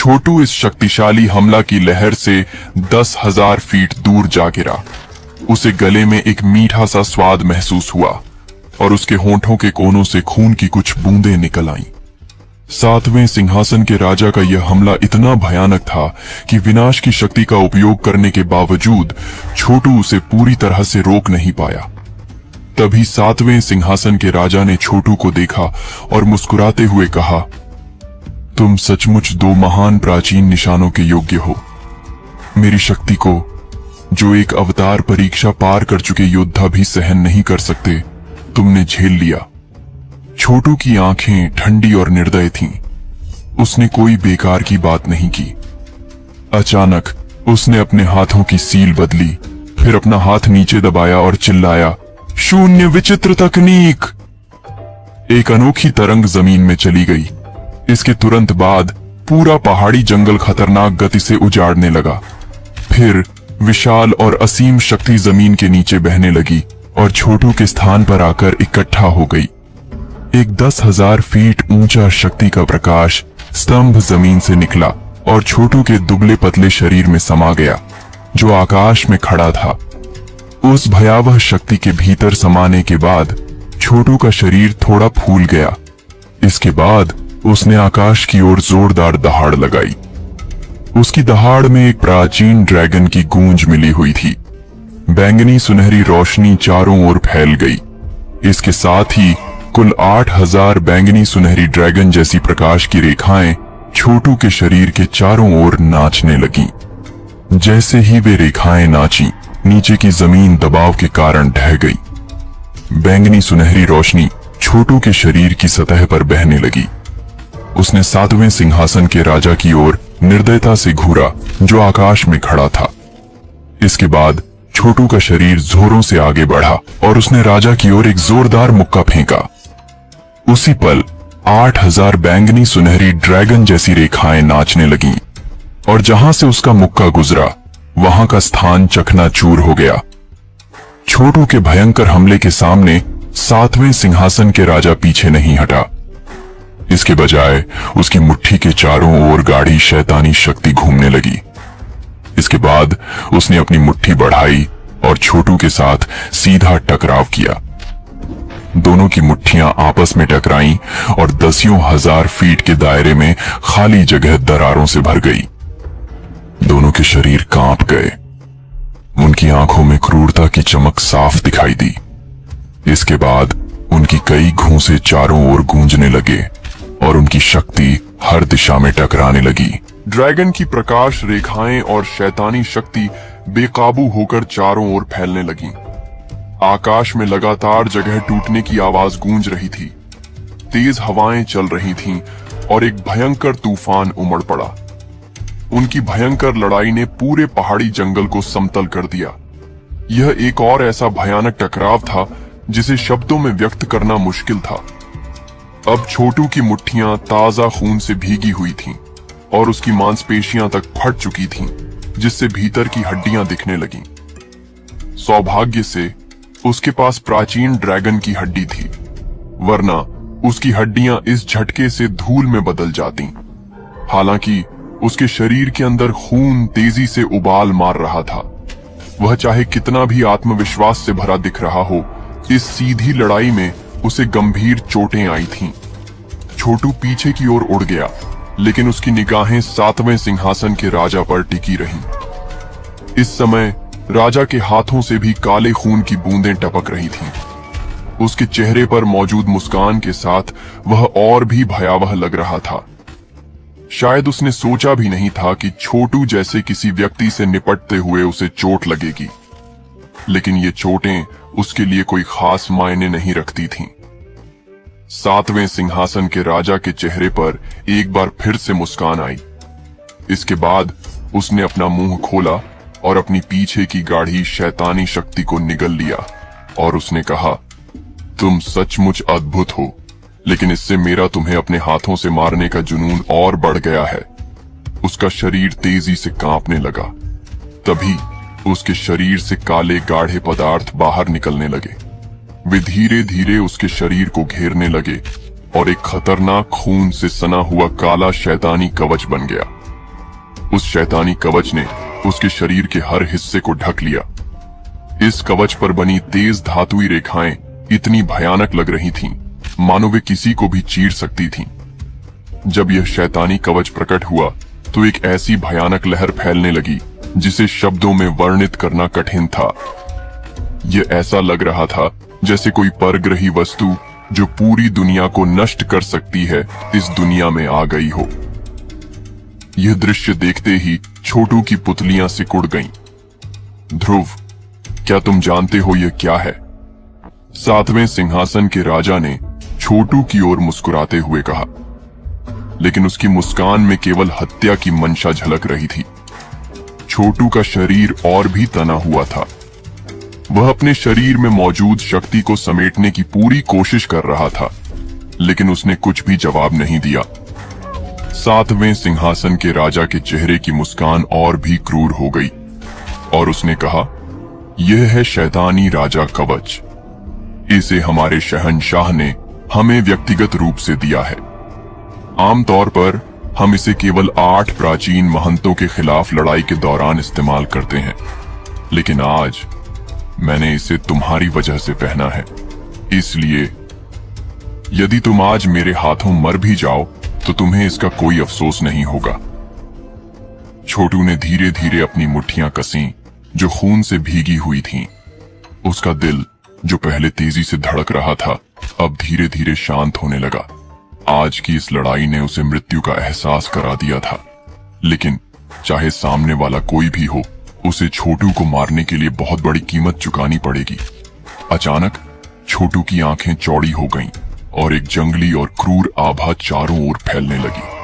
छोटू इस शक्तिशाली हमला की लहर से 10,000 फीट दूर जा गिरा। उसे गले में एक मीठा सा स्वाद महसूस हुआ और उसके होंठों के कोनों से खून की कुछ बूंदें निकल आईं। 7वें सिंहासन के राजा का यह हमला इतना भयानक था कि विनाश की शक्ति का उपयोग करने के बावजूद छोटू उसे पूरी तरह से रोक नहीं पाया। तभी 7वें सिंहासन के राजा ने छोटू को देखा और मुस्कुराते हुए कहा, तुम सचमुच 2 महान प्राचीन निशानों के योग्य हो। मेरी शक्ति को, जो एक अवतार परीक्षा पार कर चुके योद्धा भी सहन नहीं कर सकते, तुमने झेल लिया। छोटू की आंखें ठंडी और निर्दय थीं। उसने कोई बेकार की बात नहीं की। अचानक उसने अपने हाथों की सील बदली, फिर अपना हाथ नीचे दबाया और चिल्लाया, शून्य विचित्र तकनीक। एक अनोखी तरंग जमीन में चली गई। इसके तुरंत बाद पूरा पहाड़ी जंगल खतरनाक गति से उजाड़ने लगा। फिर विशाल और असीम शक्ति जमीन के नीचे बहने लगी और छोटू के स्थान पर आकर इकट्ठा हो गई। एक 10,000 फीट ऊंचा शक्ति का प्रकाश स्तंभ जमीन से निकला और छोटू के दुबले पतले शरीर में समा गया, जो आकाश में खड़ा था। उस भयावह शक्ति के भीतर समाने के बाद छोटू का शरीर थोड़ा फूल गया। इसके बाद उसने आकाश की ओर जोरदार दहाड़ लगाई। उसकी दहाड़ में एक प्राचीन ड्रैगन की गूंज मिली हुई थी। बैंगनी सुनहरी रोशनी चारों ओर फैल गई। इसके साथ ही कुल 8,000 बैंगनी सुनहरी ड्रैगन जैसी प्रकाश की रेखाएं छोटू के शरीर के चारों ओर नाचने लगीं। जैसे ही वे रेखाएं नाची, नीचे की जमीन दबाव के कारण ढह गई। बैंगनी सुनहरी रोशनी छोटू के शरीर की सतह पर बहने लगी। उसने 7वें सिंहासन के राजा की ओर निर्दयता से घूरा, जो आकाश में खड़ा था। इसके बाद छोटू का शरीर जोरों से आगे बढ़ा और उसने राजा की ओर एक जोरदार मुक्का फेंका। उसी पल 8,000 बैंगनी सुनहरी ड्रैगन जैसी रेखाएं नाचने लगीं और जहां से उसका मुक्का गुजरा, वहां का स्थान चकनाचूर हो गया। छोटू के भयंकर हमले के सामने 7वें सिंहासन के राजा पीछे नहीं हटा। इसके बजाय उसकी मुट्ठी के चारों ओर गाढ़ी शैतानी शक्ति घूमने लगी। इसके बाद उसने अपनी मुट्ठी बढ़ाई और छोटू के साथ सीधा टकराव किया। दोनों की मुट्ठियां आपस में टकराईं और 10,000 फीट के दायरे में खाली जगह दरारों से भर गई। दोनों के शरीर कांप गए। उनकी आंखों में क्रूरता की चमक साफ दिखाई दी। इसके बाद उनकी कई घूंसे चारों ओर गूंजने लगे और उनकी शक्ति हर दिशा में टकराने लगी। ड्रैगन की प्रकाश रेखाएं और शैतानी शक्ति बेकाबू होकर चारों ओर फैलने लगी। आकाश में लगातार जगह टूटने की आवाज गूंज रही थी। तेज हवाएं चल रही थीं और एक भयंकर तूफान उमड़ पड़ा। उनकी भयंकर लड़ाई ने पूरे पहाड़ी जंगल को समतल कर दिया। यह एक और ऐसा भयानक टकराव था जिसे शब्दों में व्यक्त करना मुश्किल था। अब छोटू की मुट्ठियां ताजा खून से भीगी हुई थीं और उसकी मांसपेशियां तक फट चुकी थीं, जिससे भीतर की हड्डियां दिखने लगीं। सौभाग्य से उसके पास प्राचीन ड्रैगन की हड्डी थी, वरना उसकी हड्डियां इस झटके से धूल में बदल जाती। हालांकि उसके शरीर के अंदर खून तेजी से उबाल मार रहा था। वह चाहे कितना भी आत्मविश्वास से भरा दिख रहा हो, इस सीधी लड़ाई में उसे गंभीर चोटें आई थीं। छोटू पीछे की ओर उड़ गया, लेकिन उसकी निगाहें 7वें सिंहासन के राजा पर टिकी रहीं। इस समय राजा के हाथों से भी काले खून की बूंदें टपक रही थीं। उसके चेहरे पर मौजूद मुस्कान के साथ वह और भी भयावह लग रहा था। शायद उसने सोचा भी नहीं था कि छोटू जैसे किसी व्यक्ति से निपटते हुए उसे चोट लगेगी, लेकिन ये चोटें उसके लिए कोई खास मायने नहीं रखती थीं। 7वें सिंहासन के राजा के चेहरे पर एक बार फिर से मुस्कान आई। इसके बाद उसने अपना मुंह खोला और अपनी पीछे की गाढ़ी शैतानी शक्ति को निगल लिया और उसने कहा, तुम सचमुच अद्भुत हो, लेकिन इससे मेरा तुम्हें अपने हाथों से मारने का जुनून और बढ़ गया है। उसका शरीर तेजी से कांपने लगा। तभी उसके शरीर से काले गाढ़े पदार्थ बाहर निकलने लगे। वे धीरे धीरे उसके शरीर को घेरने लगे और एक खतरनाक खून से सना हुआ काला शैतानी कवच बन गया। उस शैतानी कवच ने उसके शरीर के हर हिस्से को ढक लिया। इस कवच पर बनी तेज धातुई रेखाएं इतनी भयानक लग रही थीं, मानो वे किसी को भी चीर सकती थीं। जब यह शैतानी कवच प्रकट हुआ तो एक ऐसी भयानक लहर फैलने लगी जिसे शब्दों में वर्णित करना कठिन था। यह ऐसा लग रहा था जैसे कोई परग्रही वस्तु जो पूरी दुनिया को नष्ट कर सकती है इस दुनिया में आ गई हो। यह दृश्य देखते ही छोटू की पुतलियां सिकुड़ गईं। ध्रुव, क्या तुम जानते हो यह क्या है? सातवें सिंहासन के राजा ने छोटू की ओर मुस्कुराते हुए कहा, लेकिन उसकी मुस्कान में केवल हत्या की मंशा झलक रही थी। छोटू का शरीर और भी तना हुआ था। वह अपने शरीर में मौजूद शक्ति को समेटने की पूरी कोशिश कर रहा था, लेकिन उसने कुछ भी जवाब नहीं दिया। सातवें सिंहासन के राजा के चेहरे की मुस्कान और भी क्रूर हो गई और उसने कहा, यह है शैतानी राजा कवच। इसे हमारे शहंशाह ने हमें व्यक्तिगत रूप से दिया है। आमतौर पर हम इसे केवल 8 प्राचीन महंतों के खिलाफ लड़ाई के दौरान इस्तेमाल करते हैं, लेकिन आज मैंने इसे तुम्हारी वजह से पहना है। इसलिए यदि तुम आज मेरे हाथों मर भी जाओ तो तुम्हें इसका कोई अफसोस नहीं होगा। छोटू ने धीरे धीरे अपनी मुट्ठियां कसीं जो खून से भीगी हुई थीं। उसका दिल जो पहले तेजी से धड़क रहा था अब धीरे धीरे शांत होने लगा। आज की इस लड़ाई ने उसे मृत्यु का एहसास करा दिया था, लेकिन चाहे सामने वाला कोई भी हो, उसे छोटू को मारने के लिए बहुत बड़ी कीमत चुकानी पड़ेगी। अचानक छोटू की आंखें चौड़ी हो गईं और एक जंगली और क्रूर आभा चारों ओर फैलने लगी।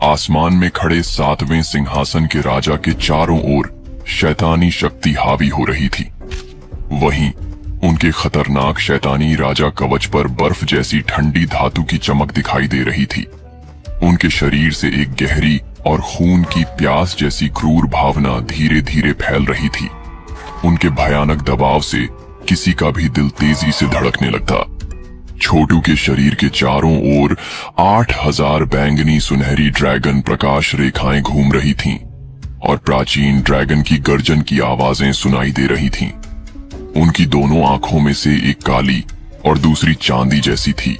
आसमान में खड़े सातवें सिंहासन के राजा के चारों ओर शैतानी शक्ति हावी हो रही थी। वहीं उनके खतरनाक शैतानी राजा कवच पर बर्फ जैसी ठंडी धातु की चमक दिखाई दे रही थी। उनके शरीर से एक गहरी और खून की प्यास जैसी क्रूर भावना धीरे धीरे फैल रही थी। उनके भयानक दबाव से किसी का भी दिल तेजी से धड़कने लगता। छोटू के शरीर के चारों ओर 8000 बैंगनी सुनहरी ड्रैगन प्रकाश रेखाएं घूम रही थीं और प्राचीन ड्रैगन की गर्जन की आवाजें सुनाई दे रही थीं। उनकी दोनों आंखों में से एक काली और दूसरी चांदी जैसी थी।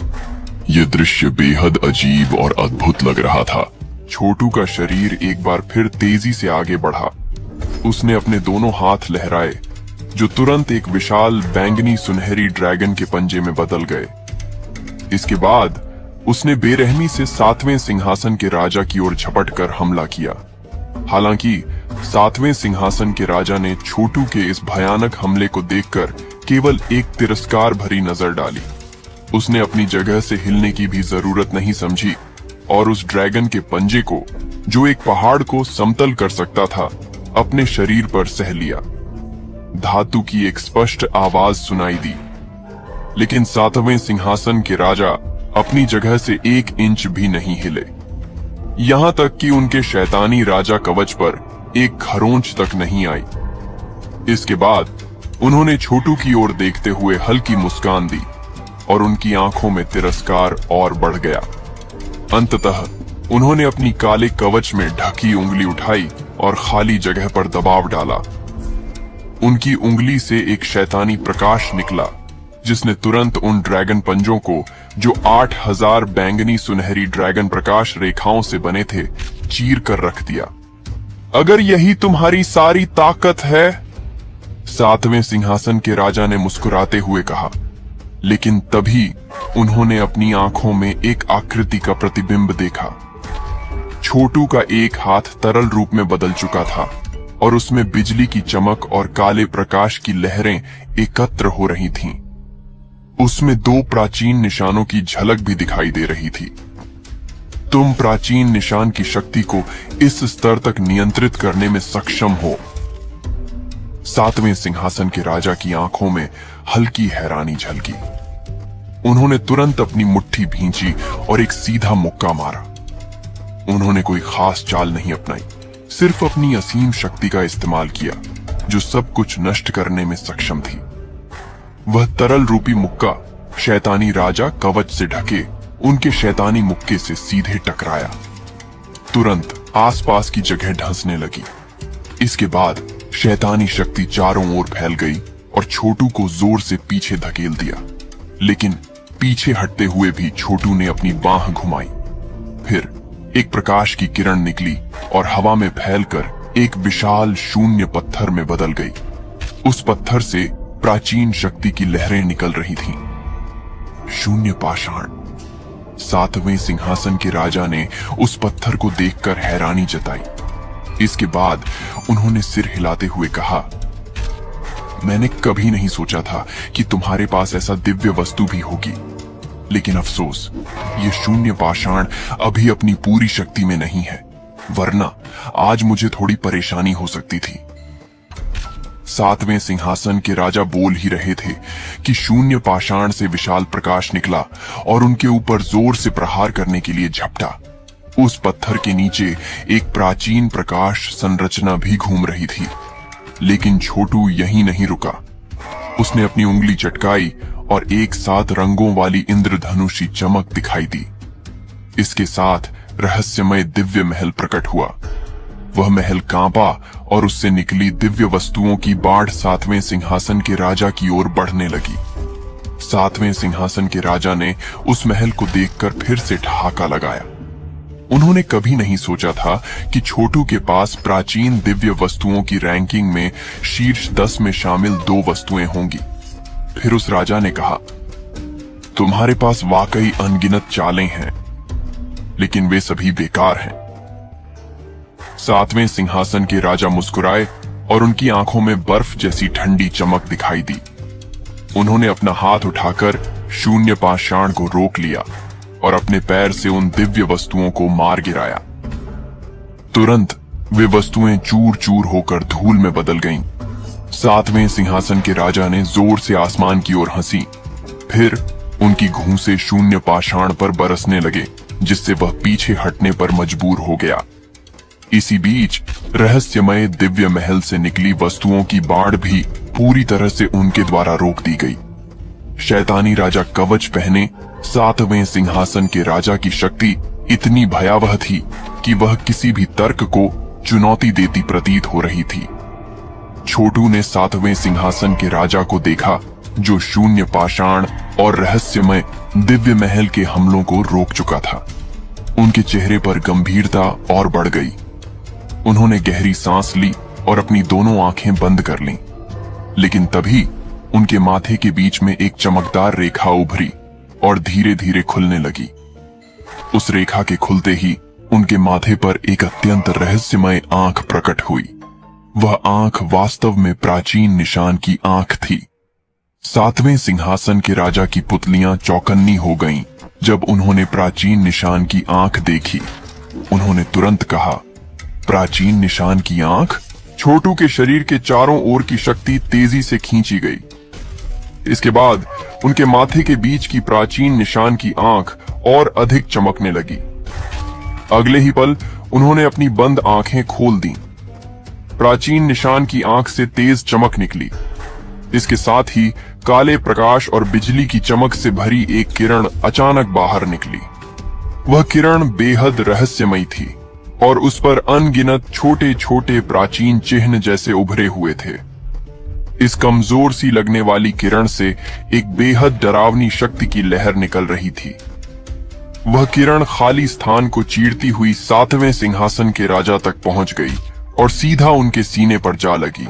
यह दृश्य बेहद अजीब और अद्भुत लग रहा था। छोटू का शरीर एक बार फिर तेजी से आगे बढ़ा। उसने अपने दोनों हाथ लहराए जो तुरंत एक विशाल बैंगनी सुनहरी ड्रैगन के पंजे में बदल गए। इसके बाद उसने बेरहमी से सातवें सिंहासन के राजा की ओर झपटकर हमला किया। हालांकि सातवें सिंहासन के राजा ने छोटू के इस भयानक हमले को देखकर केवल एक तिरस्कार भरी नजर डाली। उसने अपनी जगह से हिलने की भी जरूरत नहीं समझी और उस ड्रैगन के पंजे को, जो एक पहाड़ को समतल कर सकता था, अपने शरीर पर सह लिया। धातु की एक स्पष्ट आवाज सुनाई दी, लेकिन सातवें सिंहासन के राजा अपनी जगह से 1 इंच भी नहीं हिले। यहां तक कि उनके शैतानी राजा कवच पर एक खरोंच तक नहीं आई। इसके बाद उन्होंने छोटू की ओर देखते हुए हल्की मुस्कान दी और उनकी आंखों में तिरस्कार और बढ़ गया। अंततः उन्होंने अपनी काले कवच में ढकी उंगली उठाई और खाली जगह पर दबाव डाला। उनकी उंगली से एक शैतानी प्रकाश निकला जिसने तुरंत उन ड्रैगन पंजों को, जो 8000 बैंगनी सुनहरी ड्रैगन प्रकाश रेखाओं से बने थे, चीर कर रख दिया। अगर यही तुम्हारी सारी ताकत है, सातवें सिंहासन के राजा ने मुस्कुराते हुए कहा, लेकिन तभी उन्होंने अपनी आंखों में एक आकृति का प्रतिबिंब देखा। छोटू का एक हाथ तरल रूप में बदल चुका था और उसमें बिजली की चमक और काले प्रकाश की लहरें एकत्र हो रही थीं। उसमें 2 प्राचीन निशानों की झलक भी दिखाई दे रही थी। तुम प्राचीन निशान की शक्ति को इस स्तर तक नियंत्रित करने में सक्षम हो। सातवें सिंहासन के राजा की आंखों में हल्की हैरानी झलकी। उन्होंने तुरंत अपनी मुट्ठी भींची और एक सीधा मुक्का मारा। उन्होंने कोई खास चाल नहीं अपनाई, सिर्फ अपनी असीम शक्ति का इस्तेमाल किया जो सब कुछ नष्ट करने में सक्षम थी। वह तरल रूपी मुक्का शैतानी राजा कवच से ढके उनके शैतानी मुक्के से सीधे टकराया। तुरंत आसपास की जगह धंसने लगी। इसके बाद शैतानी शक्ति चारों ओर फैल गई और छोटू को जोर से पीछे धकेल दिया। लेकिन पीछे हटते हुए भी छोटू ने अपनी बांह घुमाई। फिर एक प्रकाश की किरण निकली और हवा में फैलकर एक विशाल शून्य पत्थर में बदल गई। उस पत्थर से प्राचीन शक्ति की लहरें निकल रही थीं। शून्य पाषाण। 7वें सिंहासन के राजा ने उस पत्थर को देखकर हैरानी जताई। इसके बाद उन्होंने सिर हिलाते हुए कहा, मैंने कभी नहीं सोचा था कि तुम्हारे पास ऐसा दिव्य वस्तु भी होगी। लेकिन अफसोस, ये शून्य पाषाण अभी अपनी पूरी शक्ति में नहीं है, वरना आज मुझे थोड़ी परेशानी हो सकती थी। 7वें सिंहासन के राजा बोल ही रहे थे कि शून्य पाषाण से विशाल प्रकाश निकला और उनके ऊपर जोर से प्रहार करने के लिए झपटा। उस पत्थर के नीचे एक प्राचीन प्रकाश संरचना भी घूम रही थी। लेकिन छोटू यहीं नहीं रुका। उसने अपनी उंगली चटकाई और एक साथ रंगों वाली इंद्रधनुषी चमक दिखाई दी। इसके साथ रहस्यमय दिव्य महल प्रकट हुआ। वह महल कांपा और उससे निकली दिव्य वस्तुओं की बाढ़ 7वें सिंहासन के राजा की ओर बढ़ने लगी। 7वें सिंहासन के राजा ने उस महल को देखकर फिर से ठहाका लगाया। उन्होंने कभी नहीं सोचा था कि छोटू के पास प्राचीन दिव्य वस्तुओं की रैंकिंग में शीर्ष 10 में शामिल 2 वस्तुएं होंगी। फिर उस राजा ने कहा, तुम्हारे पास वाकई अनगिनत चालें हैं, लेकिन वे सभी बेकार हैं। 7वें सिंहासन के राजा मुस्कुराए और उनकी आंखों में बर्फ जैसी ठंडी चमक दिखाई दी। उन्होंने अपना हाथ उठाकर शून्य पाषाण को रोक लिया और अपने पैर से उन दिव्य वस्तुओं को मार गिराया। तुरंत वे वस्तुएं चूर चूर होकर धूल में बदल गईं। 7वें सिंहासन के राजा ने जोर से आसमान की ओर हंसी। फिर उनकी घूंसे शून्य पाषाण पर बरसने लगे, जिससे वह पीछे हटने पर मजबूर हो गया। इसी बीच रहस्यमय दिव्य महल से निकली वस्तुओं की बाढ़ भी पूरी तरह से उनके द्वारा रोक दी गई। शैतानी राजा कवच पहने 7वें सिंहासन के राजा की शक्ति इतनी भयावह थी कि वह किसी भी तर्क को चुनौती देती प्रतीत हो रही थी। छोटू ने 7वें सिंहासन के राजा को देखा, जो शून्य पाषाण और रहस्यमय दिव्य महल के हमलों को रोक चुका था। उनके चेहरे पर गंभीरता और बढ़ गई। उन्होंने गहरी सांस ली और अपनी दोनों आंखें बंद कर लीं। लेकिन तभी उनके माथे के बीच में एक चमकदार रेखा उभरी और धीरे धीरे खुलने लगी। उस रेखा के खुलते ही उनके माथे पर एक अत्यंत रहस्यमय आंख प्रकट हुई। वह आंख वास्तव में प्राचीन निशान की आंख थी। 7वें सिंहासन के राजा की पुतलियां चौकन्नी हो गईं जब उन्होंने प्राचीन निशान की आंख देखी। उन्होंने तुरंत कहा, प्राचीन निशान की आंख? छोटू के शरीर के चारों ओर की शक्ति तेजी से खींची गई। इसके बाद उनके माथे के बीच की प्राचीन निशान की आंख और अधिक चमकने लगी। अगले ही पल उन्होंने अपनी बंद आंखें खोल दी। प्राचीन निशान की आंख से तेज चमक निकली। इसके साथ ही काले प्रकाश और बिजली की चमक से भरी एक किरण अचानक बाहर निकली। वह किरण बेहद रहस्यमयी थी और उस पर अनगिनत छोटे छोटे प्राचीन चिन्ह जैसे उभरे हुए थे। इस कमजोर सी लगने वाली किरण से एक बेहद डरावनी शक्ति की लहर निकल रही थी। वह किरण खाली स्थान को चीरती हुई 7वें सिंहासन के राजा तक पहुंच गई और सीधा उनके सीने पर जा लगी।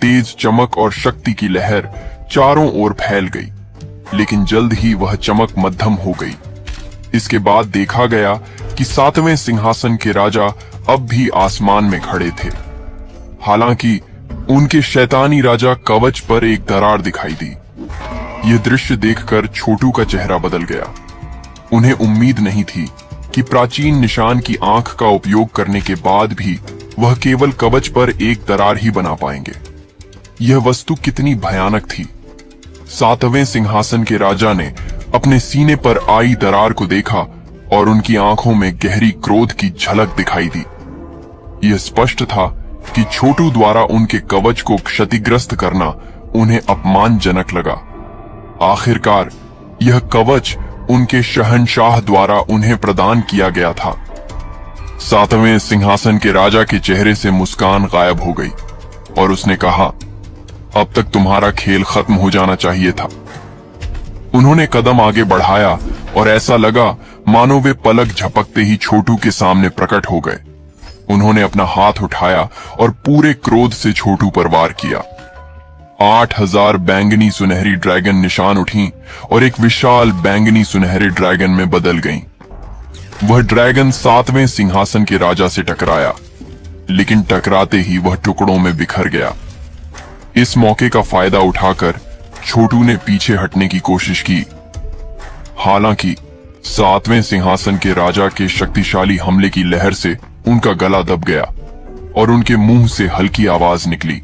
तेज चमक और शक्ति की लहर चारों ओर फैल गई, लेकिन जल्द ही वह चमक मध्यम हो गई। इसके बाद देखा गया कि 7वें सिंहासन के राजा अब भी आसमान में खड़े थे। हालांकि उनके शैतानी राजा कवच पर एक दरार दिखाई दी। यह दृश्य देखकर छोटू का चेहरा बदल गया। उन्हें उम्मीद नहीं थी कि प्राचीन निशान की आंख का उपयोग करने के बाद भी वह केवल कवच पर एक दरार ही बना पाएंगे। यह वस्तु कितनी भयानक थी। 7वें सिंहासन के राजा ने अपने सीने पर आई दरार को देखा और उनकी आंखों में गहरी क्रोध की झलक दिखाई दी। यह स्पष्ट था कि छोटू द्वारा उनके कवच को क्षतिग्रस्त करना उन्हें अपमानजनक लगा। आखिरकार यह कवच उनके शहंशाह द्वारा उन्हें प्रदान किया गया था। सातवें सिंहासन के राजा के चेहरे से मुस्कान गायब हो गई और उसने कहा, अब तक तुम्हारा खेल खत्म हो जाना चाहिए था। उन्होंने कदम आगे बढ़ाया और ऐसा लगा मानो वे पलक झपकते ही छोटू के सामने प्रकट हो गए। उन्होंने अपना हाथ उठाया और पूरे क्रोध से छोटू पर वार किया। 8000 बैंगनी सुनहरी ड्रैगन निशान उठी और एक विशाल बैंगनी सुनहरे ड्रैगन में बदल गईं। वह ड्रैगन सातवें सिंहासन के राजा से टकराया, लेकिन टकराते ही वह टुकड़ों में बिखर गया। इस मौके का फायदा उठाकर छोटू ने पीछे हटने की कोशिश की। हालांकि सातवें सिंहासन के राजा के शक्तिशाली हमले की लहर से उनका गला दब गया और उनके मुंह से हल्की आवाज निकली।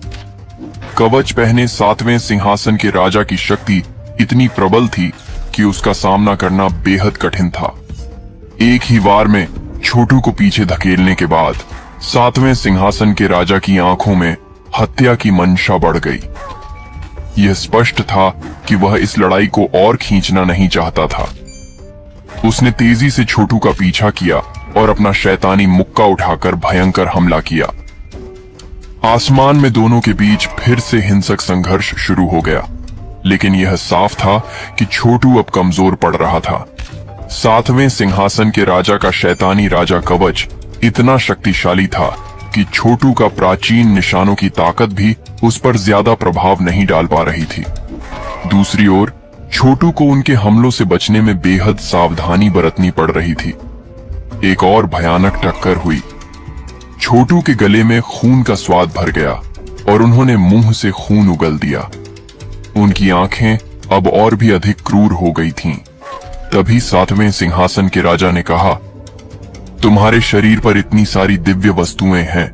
कवच पहने सातवें सिंहासन के राजा की शक्ति इतनी प्रबल थी कि उसका सामना करना बेहद कठिन था। एक ही वार में छोटू को पीछे धकेलने के बाद सातवें सिंहासन के राजा की आंखों में हत्या की मंशा बढ़ गई। यह स्पष्ट था कि वह इस लड़ाई को और खींचना नहीं चाहता था। उसने तेजी से छोटू का पीछा किया और अपना शैतानी मुक्का उठाकर भयंकर हमला किया। आसमान में दोनों के बीच फिर से हिंसक संघर्ष शुरू हो गया, लेकिन यह साफ था कि छोटू अब कमजोर पड़ रहा था। सातवें सिंहासन के राजा का शैतानी राजा कवच इतना शक्तिशाली था कि छोटू का प्राचीन निशानों की ताकत भी उस पर ज्यादा प्रभाव नहीं डाल पा रही थी। दूसरी ओर छोटू को उनके हमलों से बचने में बेहद सावधानी बरतनी पड़ रही थी। एक और भयानक टक्कर हुई। छोटू के गले में खून का स्वाद भर गया और उन्होंने मुंह से खून उगल दिया। उनकी आंखें अब और भी अधिक क्रूर हो गई थीं। तभी सातवें सिंहासन के राजा ने कहा, तुम्हारे शरीर पर इतनी सारी दिव्य वस्तुएं हैं।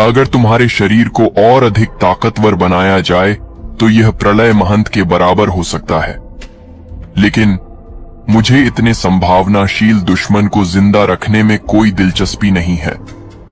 अगर तुम्हारे शरीर को और अधिक ताकतवर बनाया जाए तो यह प्रलय महंत के बराबर हो सकता है, लेकिन मुझे इतने संभावनाशील दुश्मन को जिंदा रखने में कोई दिलचस्पी नहीं है।